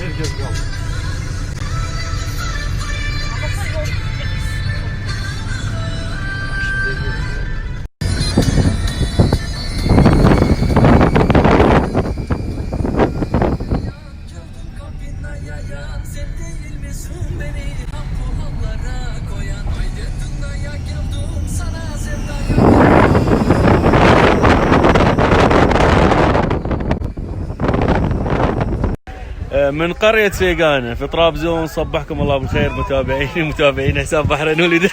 herkes kaldı. من قرية سيغانة في طرابزون. صبحكم الله بالخير متابعين حساب بحرين وليدي.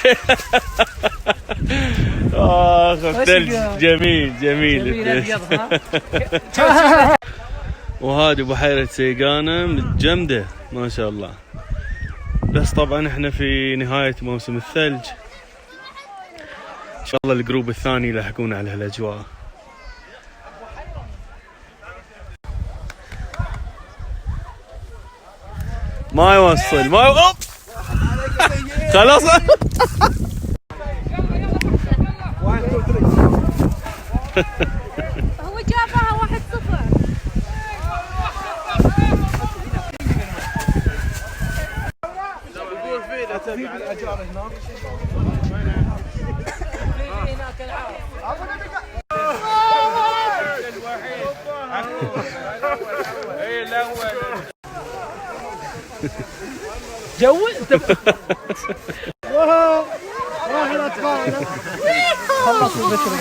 الثلج جميل ابيض وهذه بحيرة سيغانة متجمدة ما شاء الله. بس طبعا احنا في نهاية موسم الثلج، ان شاء الله الجروب الثاني يلحقون على هالاجواء. ما يوصل أوب. خلاص. هو جابها 1-0. يقول فينا تبع الاجار هناك. جوزت. راح الاطفال خلص البشري.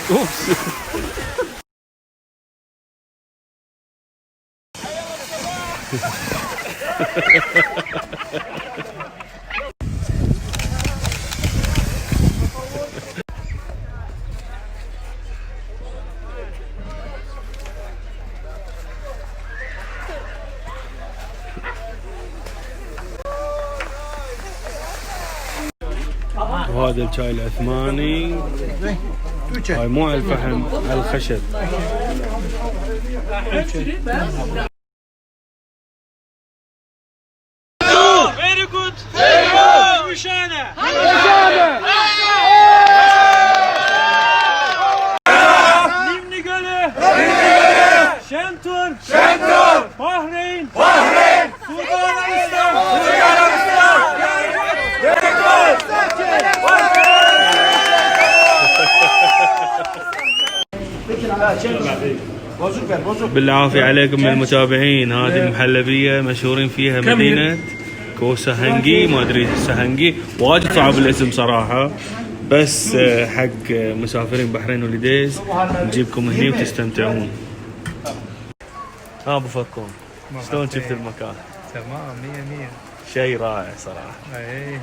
وهذا الشاي العثماني، هاي مو على الفحم على الخشب. Very good. وشانة. نمني قاله. شنتور. بحرين. سودان الإسلام. بالعافية عليكم المتابعين. هذه المحلبية مشهورين فيها مدينة كوسهنجي، ما ادري سهنجي، واجد صعب الاسم صراحة، بس حق مسافرين بحرين وليديز نجيبكم هني وتستمتعون. ابو فكون شلون شفت المكان؟ تمام 100. شيء رائع صراحة. اي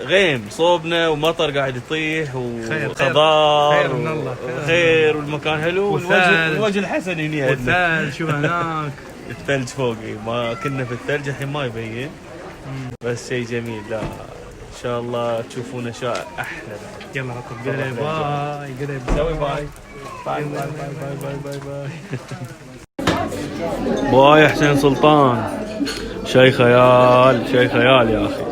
غيم صوبنا ومطر قاعد يطيح خير وخضار من الله. خير والمكان حلو والثلج. والوجه الحسن هني عندنا. والثلج شو هناك. الثلج فوقي، ما كنا في الثلج الحين ما يبين، بس شيء جميل. لا ان شاء الله تشوفون اشياء احلى. يلا هاكم قريب سوي باي باي باي باي باي باي باي. حسين سلطان شيء خيال يا اخي.